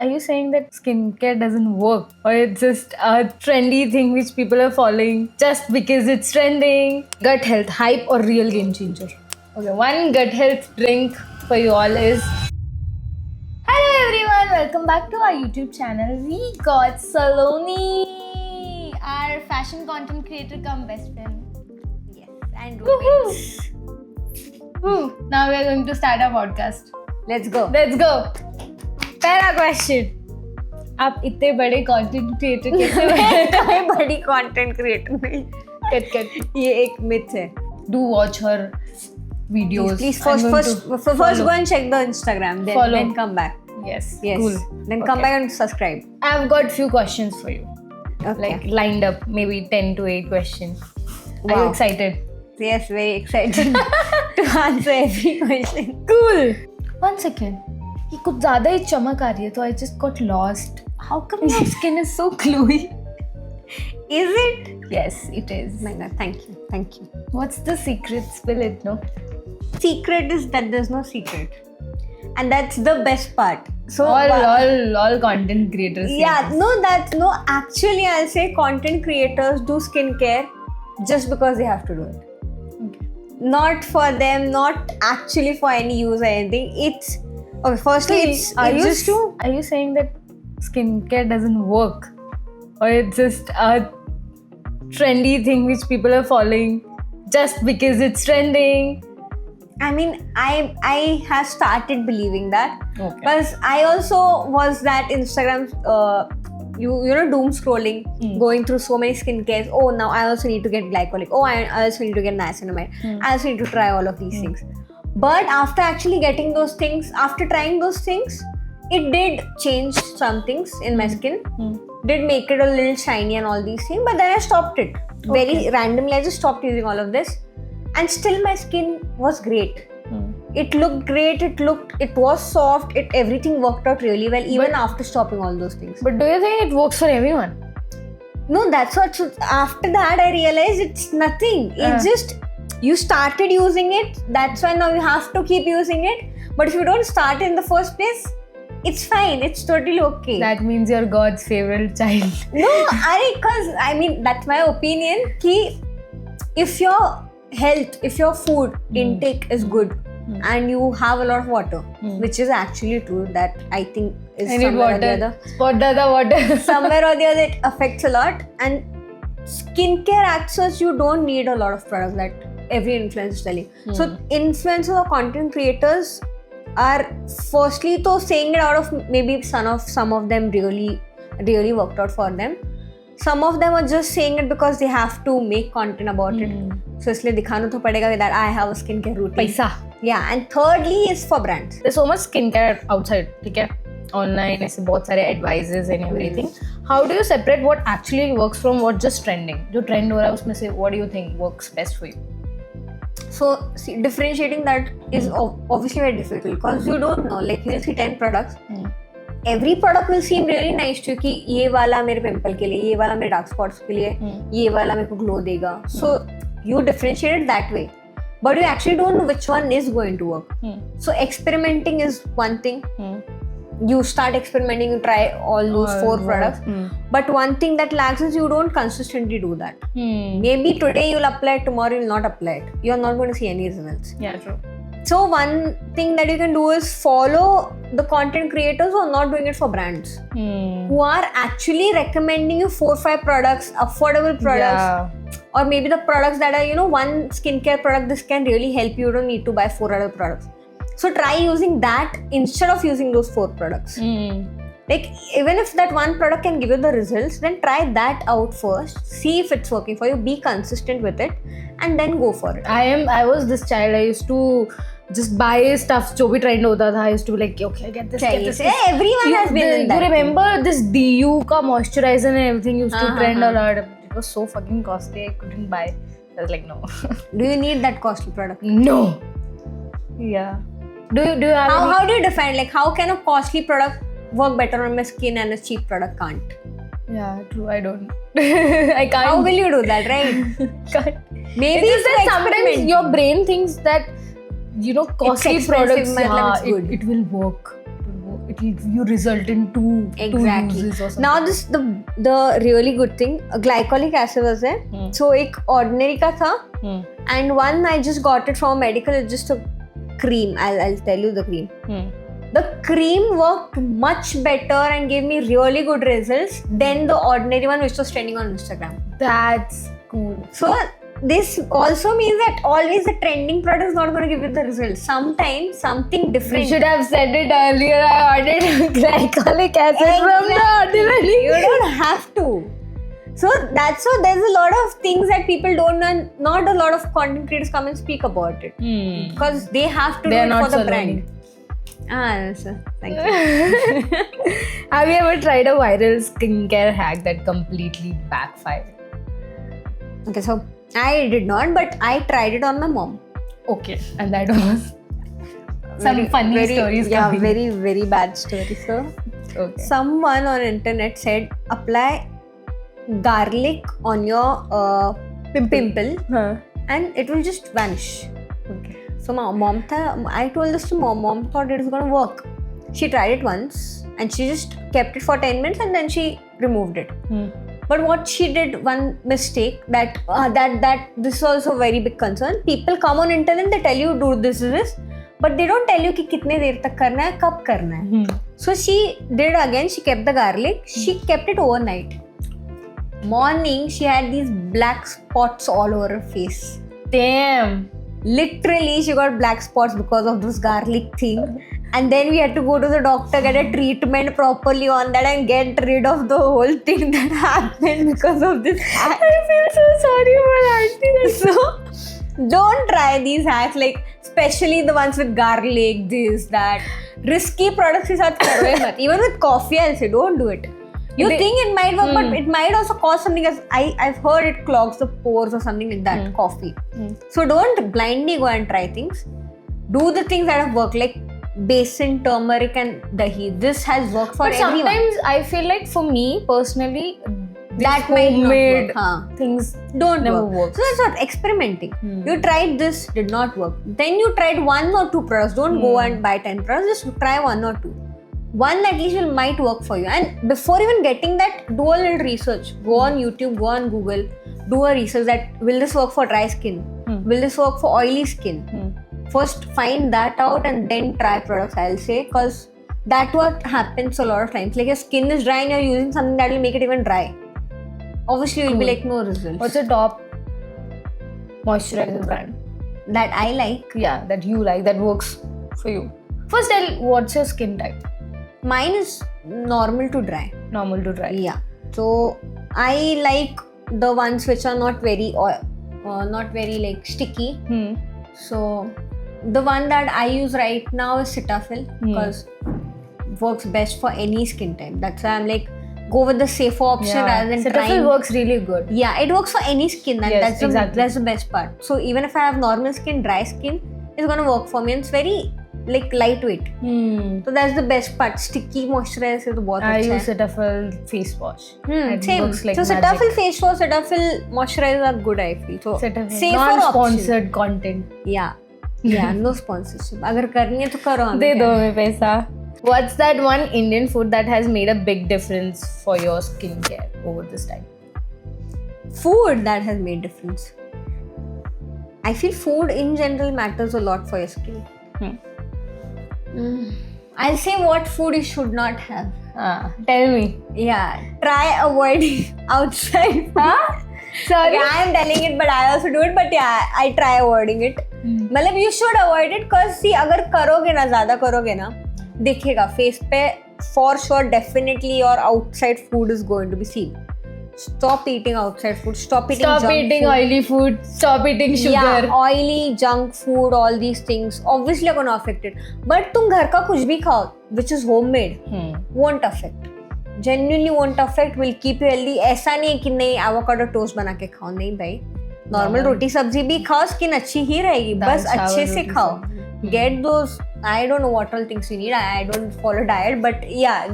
Are you saying that skincare doesn't work, or it's just a trendy thing which people are following just because it's trending? Gut health hype or real game changer? Okay, one gut health drink for you all is. Hello everyone, welcome back to our YouTube channel. We got Saloni, our fashion content creator come best friend. Yes, and Woohoo! roommates. Woo. Now we are going to start our podcast. Let's go. Let's go. पहला question, आप इतने बड़े content creator कैसे बने? कोई बड़ी content creator नहीं. Cut ये एक myth है. Do watch her videos. Please I'm going first to go follow. and check the Instagram. Then come back. Yes. Yes. Cool. Then come Okay. back and subscribe. I've got few questions for you. Okay. Like lined up, maybe 10 to 8 questions. Are you Wow. excited? Yes, very excited to answer every question. Cool. 1 second. ये कुछ ज़्यादा ही चमक आ रही है तो I just got lost. How come your skin is so glowy? Is it? Yes, it is. Oh my God, thank you. Thank you. What's the secret? Spill it, no? Secret is that there's no secret. And that's the best part. So all content creators. say yeah, this. no, actually I'll say content creators do skincare just because they have to do it. Okay. Not for them, not actually for any use or anything. It's okay, firstly it's just to Are you saying that skincare doesn't work, or it's just a trendy thing which people are following just because it's trending? I mean I have started believing that. Okay. Because I also was that Instagram you know doom scrolling, going through so many skincare. Oh, now I also need to get glycolic. Oh, I also need to get niacinamide. I also need to try all of these things. But after actually getting those things, after trying those things, it did change some things in my skin. Did make it a little shiny and all these things. But then I stopped it. Very randomly, I just stopped using all of this. And still my skin was great. It looked great, it was soft, everything worked out really well even after stopping all those things. But do you think it works for everyone? No, that's what, so after that I realized it's nothing. It's just, you started using it, that's why now you have to keep using it. But if you don't start in the first place, it's fine, it's totally okay. That means you're God's favorite child. No, I mean, that's my opinion, ki if your health, if your food intake is good, and you have a lot of water, which is actually true, that I think is I need somewhere or the water. other. Spot the water. Somewhere or the other it affects a lot. And skincare as such, you don't need a lot of products that every influencer is telling. So influencers or content creators are firstly to saying it out of maybe some of them really worked out for them. Some of them are just saying it because they have to make content about it. So इसलिए दिखाना तो पड़ेगा that I have a skincare routine. पैसा. Yeah, and thirdly is for brands. There's so much skincare outside, ठीक है? Online ऐसे बहुत सारे advices and everything. How do you separate what actually works from what just trending? जो trend हो रहा है उसमें से what do you think works best for you? So see, differentiating that is obviously very difficult because you don't know. Like you see 10 products. Every product will seem really nice to you कि ये वाला मेरे pimple के लिए, ये वाला मेरे dark spots के लिए, ये वाला मेरे को ग्लो देगा. So you differentiate it that way, but you actually don't know which one is going to work. So experimenting is one thing. You start experimenting, you try all those 4 products. But one thing that lags is you don't consistently do that. Maybe today you'll apply it, tomorrow you'll not apply it. You're not going to see any results. Yeah, true. So one thing that you can do is follow the content creators who are not doing it for brands, who are actually recommending you 4 or 5 products, affordable products, or maybe the products that are, one skincare product, this can really help you. You don't need to buy 4 other products. So try using that instead of using those 4 products. Like even if that one product can give you the results, then try that out first. See if it's working for you. Be consistent with it, and then go for it. I was this child. I used to just buy stuff. जो भी trend होता था, I used to be like, okay, get this. Everyone has been in that. You remember this DU का moisturizer and everything used to trend a lot. It was so fucking costly. I couldn't buy. I was like, no. Do you need that costly product? No. Yeah. Do you have? How do you define, like, how can a costly product work better on my skin and a cheap product can't? Yeah, true. I don't. I can't. How will you do that, right? Can't. Maybe it's it's that sometimes your brain thinks that costly products, it will work. it will work. you result in two Exactly. uses or something. Now this the really good thing, glycolic acid was there. So एक ordinary का था, and one I just got it from medical. It's just a cream. I'll tell you the cream. The cream worked much better and gave me really good results than the ordinary one which was trending on Instagram. That's cool. So this also means that always the trending product is not going to give you the results. Sometimes something You different. should have said it earlier. I ordered glycolic acid from the ordinary. You don't have to. So that's why there's a lot of things that people don't know. And not a lot of content creators come and speak about it because they have to They are do it not for the so brand. Sir. Thank you. Have you ever tried a viral skincare hack that completely backfired? Okay, so I did not, but I tried it on my mom. Okay, and that was some funny stories. Yeah, coming. very, very bad story. So Okay. someone on internet said apply garlic on your pimple and it will just vanish. Okay. So I told this to mom. Mom thought it was gonna work. She tried it once and she just kept it for 10 minutes and then she removed it. But what she did, one mistake that this is also a very big concern. People come on internet, they tell you do this, but they don't tell you कि कितने देर तक करना है, कब करना है. So she did again. She kept the garlic. She kept it overnight. Morning, she had these black spots all over her face. Damn. Literally, she got black spots because of this garlic thing. And then we had to go to the doctor, get a treatment properly on that, and get rid of the whole thing that happened because of this hack. I feel so sorry for Auntie. So, don't try these hacks, like especially the ones with garlic, this, that. Risky products ke saath karo hi mat. Even with coffee, I'll say don't do it. You think it might work, but it might also cause something else. I've heard it clogs the pores or something like that, coffee. So don't blindly go and try things. Do the things that have worked, like besan, turmeric and dahi. This has worked for But everyone. sometimes I feel like for me personally, That might not homemade work, huh? things Don't never work. works. So that's what experimenting. You tried this, did not work. Then you tried 1 or 2 products. Don't go and buy 10 products. Just try 1 or 2. One at least might work for you. And before even getting that, do a little research. Go on YouTube, go on Google, do a research that will this work for dry skin? Will this work for oily skin? First find that out and then try products, I'll say, because that's what happens a lot of times. Like your skin is dry and you're using something that will make it even dry. Obviously you'll be like no results. What's your top moisturizer brand? That I like. Yeah, that you like, that works for you. First, what's your skin type? Mine is normal to dry. Normal to dry. Yeah. So I like the ones which are not very like sticky. So the one that I use right now is Cetaphil because works best for any skin type. That's why I'm like go with the safer option rather than Cetaphil trying. works really good. Yeah, it works for any skin. And Yes, that's the best part. So even if I have normal skin, dry skin, it's gonna work for me. And it's very like lightweight. So that's the best part. Sticky moisturizer is बहुत I अच्छा use है. Cetaphil face wash. It Same. works like so magic. Cetaphil face wash, Cetaphil moisturizer are good, I feel. So Cetaphil. safer option. Non-sponsored content. Yeah. Yeah, no sponsorship. अगर करनी है तो करो हमें दे क्या? दो हमें पैसा. What's that one Indian food that has made a big difference for your skincare over this time? Food that has made difference. I feel food in general matters a lot for your skin. I'll say what food you should not have. Tell me. Yeah, try avoiding outside. Sorry. Okay, I am telling it, but I also do it. But yeah, I try avoiding it. मतलब you should avoid it because see अगर करोगे ना ज़्यादा करोगे ना दिखेगा face पे for sure definitely your outside food is going to be seen. Stop eating outside food. Stop eating Stop junk eating food. oily food. Stop eating sugar. Yeah, oily, junk food, all these things obviously are going to affect it. But तुम घर का कुछ भी खाओ which is homemade won't affect. Genuinely won't affect. Will keep you healthy. ऐसा नहीं है कि नहीं avocado toast बना के खाओ. नहीं भाई. Normal रोटी सब्जी भी खाओ स्किन अच्छी ही रहेगी. बस अच्छे से खाओ. Get those. I don't know what all things you need. I don't follow diet, but yeah,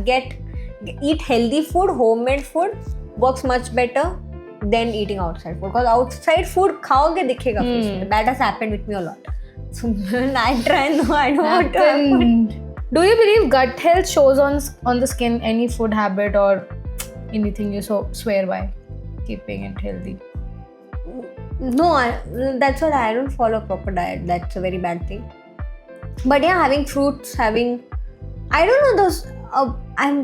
eat healthy food, homemade food. Works much better than eating outside food because outside food खाओगे दिखेगा face में. That has happened with me a lot. So I try no, I don't want to. Do you believe gut health shows on the skin? Any food habit or anything you swear by keeping it healthy? No, that's what I don't follow proper diet. That's a very bad thing. But yeah, having fruits, I don't know those.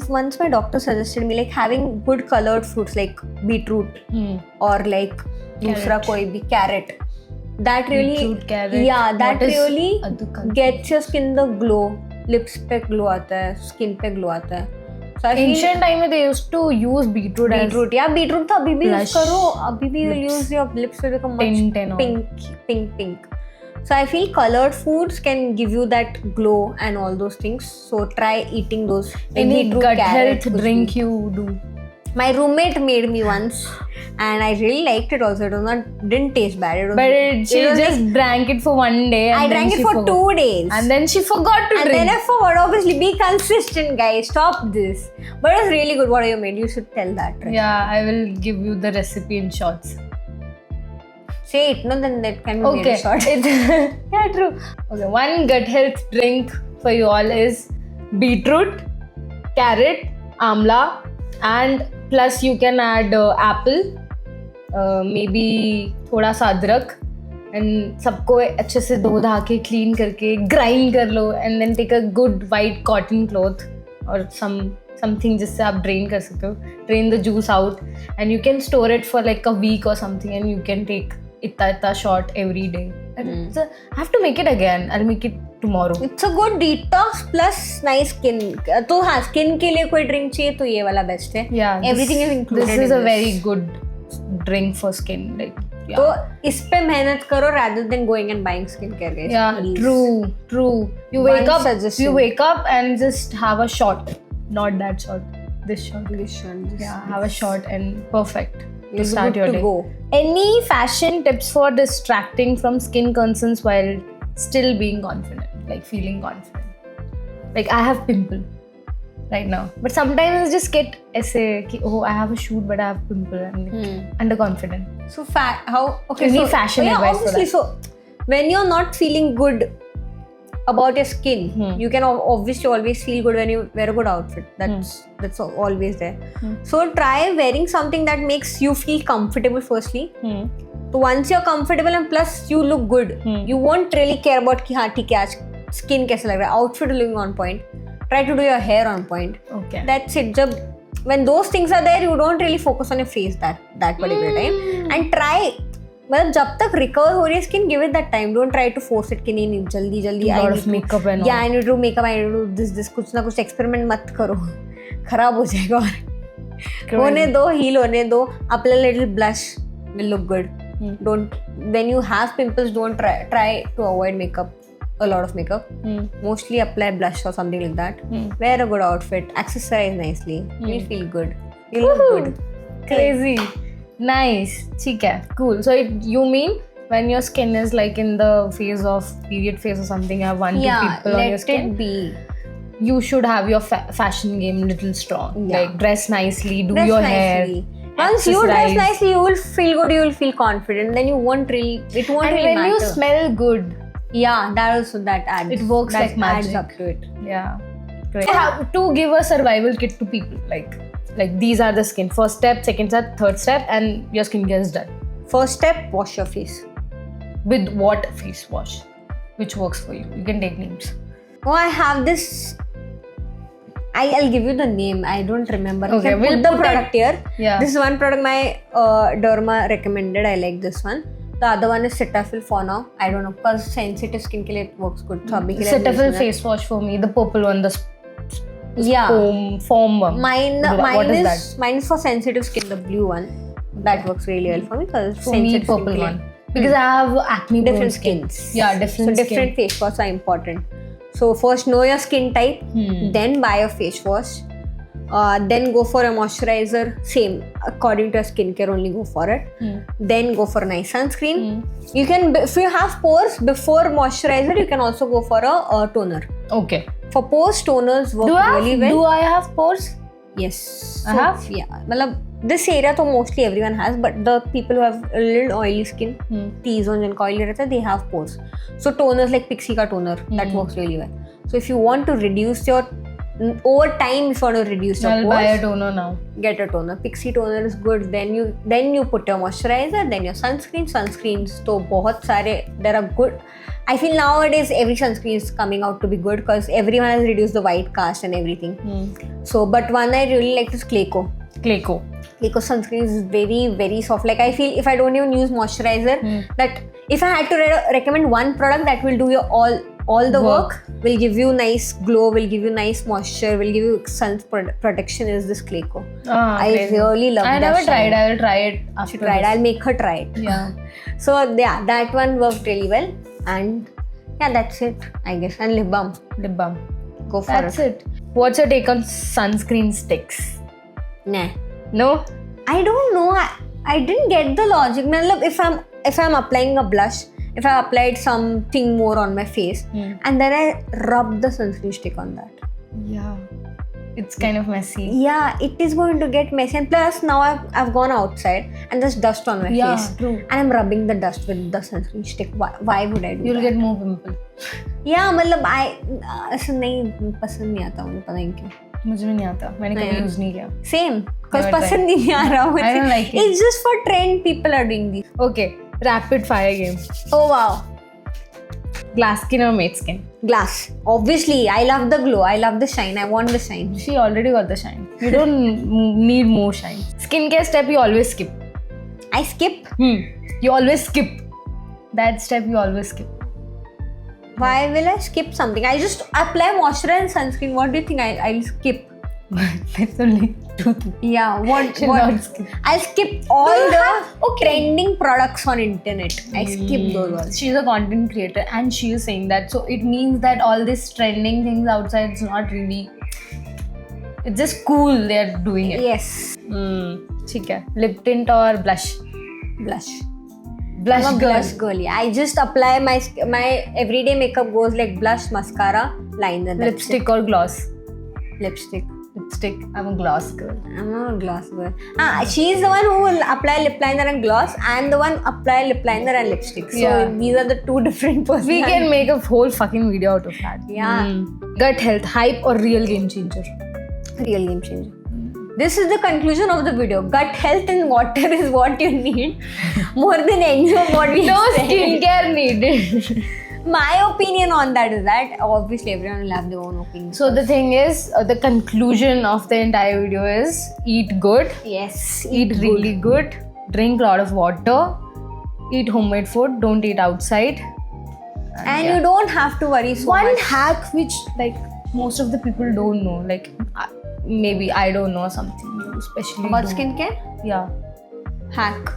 Once my doctor suggested me like having good colored fruits like beetroot or like दूसरा कोई भी carrot. That really, Beetroot, carrot. yeah, that What is really adukal? gets your skin the glow. Lips पे glow आता है, skin पे glow आता है. So I feel Ancient time में they used to use beetroot as beetroot, yeah, beetroot तो अभी भी use blush करो, अभी भी you'll lips. use your lips will become much tint and all. pink. So I feel colored foods can give you that glow and all those things. So try eating those. Like Any beetroot, gut carrot, health kuch drink bhi. you do? My roommate made me once, and I really liked it. Also, didn't taste bad. It was, But she was just like, drank it for one day. And I then drank it she for forgot. 2 days. And then she forgot to And drink. then I forgot. Obviously, be consistent, guys. Stop this. But it was really good. What you made? You should tell that. Right? Yeah, I will give you the recipe in shots. Say it. No, then that can be made Okay. a short. Yeah, true. Okay, one gut health drink for you all is beetroot, carrot, amla, and plus you can add apple, maybe थोड़ा सा अदरक, and सबको अच्छे से धो धा के clean करके grind कर लो, and then take a good white cotton cloth or something जिससे आप drain कर सकते हो, drain the juice out, and you can store it for like a week or something, and you can take इतना shot every day. And I have to make it again. I'll make it tomorrow. It's a good detox plus nice skin. तो हाँ, skin के लिए कोई drink चाहिए तो ये वाला best है. Yeah, Everything is included. This is in a very good drink for skin. Like, yeah. तो इस पे मेहनत करो rather than going and buying skincare, guys. Yeah, please. true. You One wake up. suggestion. You wake up and just have a shot. Not that shot. This shot. Yeah, have a shot and perfect. You'll To be start good your to day. go. Any fashion tips for distracting from skin concerns while still being confident, like feeling confident? Like I have pimple right now, but sometimes I just get ऐसे कि oh I have a shoot but I have pimple. I'm like, underconfident. So how? Okay, You so, need fashion yeah, advice for obviously. that. So when you're not feeling good about your skin, you can obviously always feel good when you wear a good outfit. That's always there. So try wearing something that makes you feel comfortable firstly. So once you're comfortable and plus you look good, you won't really care about कि हाँ ठीक है आज skin कैसा लग रहा है, outfit looking on point. Try to do your hair on point. Okay. That's it. When those things are there, you don't really focus on your face that particular time. And try. मतलब जब तक recover हो रही है skin, give it that time. Don't try to force it कि नहीं जल्दी A lot of makeup and all. Yeah, I need to do makeup. I need to do this. कुछ ना कुछ experiment मत करो. खराब हो जाएगा और होने दो, heal होने दो. Apply a little blush will look good. Don't when you have pimples, don't try to avoid makeup. A lot of makeup. Mostly apply blush or something like that. Wear a good outfit. Accessorize nicely. You'll feel good. You look good. Crazy. Nice. ठीक है. Cool. So you mean when your skin is like in the phase of period phase or something, you have 1-2 people on your skin. Let it be. You should have your fashion game little strong. Yeah. Like dress nicely, do Dress your nicely. hair. Once you dress exercise. nicely, you will feel good. You will feel confident. Then you won't really. It won't And really when matter. you smell good, Yeah, that also that adds. it works that like magic. adds up to it. Yeah. Great. How to give a survival kit to people. Like these are the skin. First step, second step, third step, and your skincare is done. First step: wash your face. With what face wash? Which works for you? You can take names. Oh, I have this. I'll give you the name. I don't remember. Okay, You can we'll put the put product here. Yeah. This is one product my derma recommended. I like this one. The other one is Cetaphil for now. I don't know because sensitive skin ke liye it works good. So abhi ke liye Cetaphil face wash for me. The purple one, the yeah. foam one. Mine What is is mine is for sensitive skin. The blue one that works really well for me because For me, sensitive purple skin ke one. liye. Because I have acne prone Different skin. skins. Yeah, different So skin. different face wash are important. So first know your skin type, then buy a face wash. Then go for a moisturizer. Same according to your skincare, only go for it. Then go for a nice sunscreen. You can, if you have pores, before moisturizer, you can also go for a toner. Okay. For pores, toners work really well. Do I have pores? Yes. I have? Yeah. मतलब this area तो mostly everyone has, but the people who have a little oily skin, T-zone जिनका oily रहता है, they have pores. So toners like Pixie का toner that works really well. So if you want to reduce your over time, if you want to reduce your I'll pores, buy a toner now. get a toner. Pixie toner is good. Then you put your moisturizer, then your sunscreen. Sunscreens तो बहुत सारे there are good. I feel nowadays every sunscreen is coming out to be good because everyone has reduced the white cast and everything. So, but one I really like is Clayco. Clayco sunscreen is very, very soft. Like I feel if I don't even use moisturizer, that if I had to recommend one product that will do your all the work, will give you nice glow, will give you nice moisture, will give you sun protection, is this Clayco. I really love I that. never tried. I will try it after. She tried. I'll make her try it. Yeah. So yeah, that one worked really well, and yeah, that's it, I guess. And lip balm. Lip balm. Go for That's it. What's your take on sunscreen sticks? Nah. No? I don't know. I didn't get the logic. Matlab, if I'm applying a blush, if I applied something more on my face, and then I rub the sunscreen stick on that. Yeah. It's kind of messy. Yeah, it is going to get messy. And plus, now I've gone outside and there's dust on my face. True. And I'm rubbing the dust with the sunscreen stick. Why would I do You'll that? get more pimple. Yeah, मतलब ऐसा नहीं पसंद नहीं आता मुझे, पता नहीं क्यों. मुझे भी नहीं आता. मैंने कभी यूज नहीं किया. Same. Because Never पसंद नहीं आ रहा मुझे. I don't like it. It's just for trend. People are doing this. Okay. Rapid fire game. Oh wow. Glass skin or matte skin? Glass. Obviously, I love the glow. I love the shine. I want the shine. She already got the shine. You don't need more shine. Skincare step you always skip. I skip. You always skip. That step you always skip. Why will I skip something? I just apply moisturizer and sunscreen. What do you think I'll skip? That's only two things. Yeah, what? She'll not skip. I'll skip all the trending products on internet. I skip those ones. She's a content creator and she is saying that. So it means that all these trending things outside is not really... It's just cool they're doing it. Yes. ठीक है. Lip tint or blush? Blush. Blush I'm a girl. blush girly. I just apply my everyday makeup goes like blush, mascara, liner. That's Lipstick or gloss? it. Lipstick. Lipstick. I'm a gloss girl. I'm a gloss girl. She's the one who will apply lip liner and gloss. I'm the one apply lip liner and lipstick. So these are the two different We personalities. can make a whole fucking video out of that. Yeah. Gut health, hype or real game changer? Real game changer. This is the conclusion of the video. Gut health and water is what you need more than any of what we No said. skincare needed. My opinion on that is that obviously everyone will have their own opinion. So the thing is, the conclusion of the entire video is eat good, yes, eat really good, drink a lot of water, eat homemade food, don't eat outside. And you don't have to worry so One much. hack which like most of the people don't know, like maybe I don't know something you especially About do. skincare? Yeah. Hack.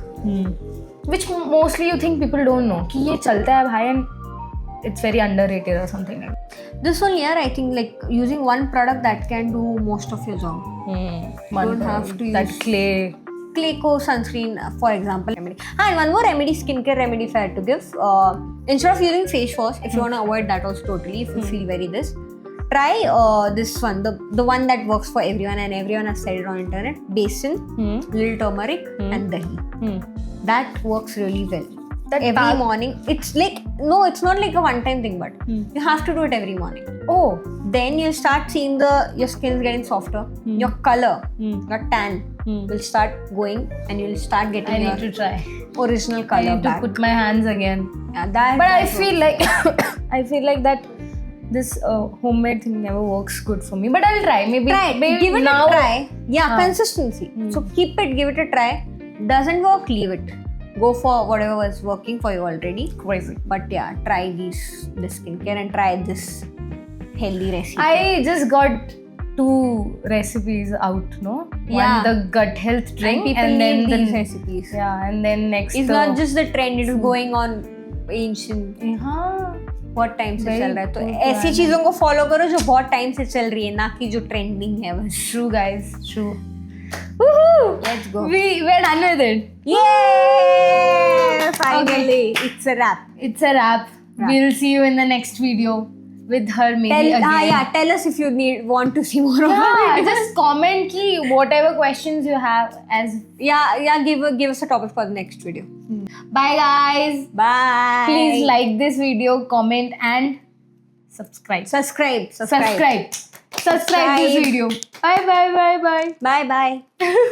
Which mostly you think people don't know कि ये चलता है भाई and it's very underrated or something like that. This whole year, I think like using one product that can do most of your job. Don't have to that use- clay. Clayco sunscreen, for example. Remedy. And one more remedy, skincare remedy if I had to give. Instead of using face wash, if you want to avoid that also totally, if you feel very this, try this one, the one that works for everyone and everyone has said it on internet. Basin, little turmeric and dahi. That works really well. That Every bath- morning. It's like, no, it's not like a one-time thing, but you have to do it every morning. Oh. Then you start seeing your skin is getting softer, your color, your tan will start going, and you'll start I getting need your to try. original I color need to back. put my hands again. Yeah, that. But I that feel like I feel like that this homemade thing never works good for me. But I'll try. Maybe give it now. a try. Yeah, consistency. So keep it, give it a try. Doesn't work, leave it. Go for whatever was working for you already. Crazy. But yeah, try this skincare and try this healthy recipe. I just got 2 recipes out, no? Yeah. One the gut health drink people and need then these the recipes. yeah, and then next It's not just the trend, it is going on ancient. हाँ. बहुत time से Very चल रहा है तो good ऐसी plan. चीजों को फॉलो करो जो बहुत टाइम से चल रही है, ना कि जो ट्रेंडिंग है बस. True, guys. True. Woohoo! Let's go. We're done with it. Yay! Finally, it's a wrap. It's a wrap. We'll see you in the next video. with her maybe again. Tell us if you want to see more of Yeah, it. just comment ki whatever questions you have as. Give us a topic for the next video. Bye guys. Bye. Please like this video, comment and subscribe. Subscribe. Subscribe this video. Bye. Bye bye.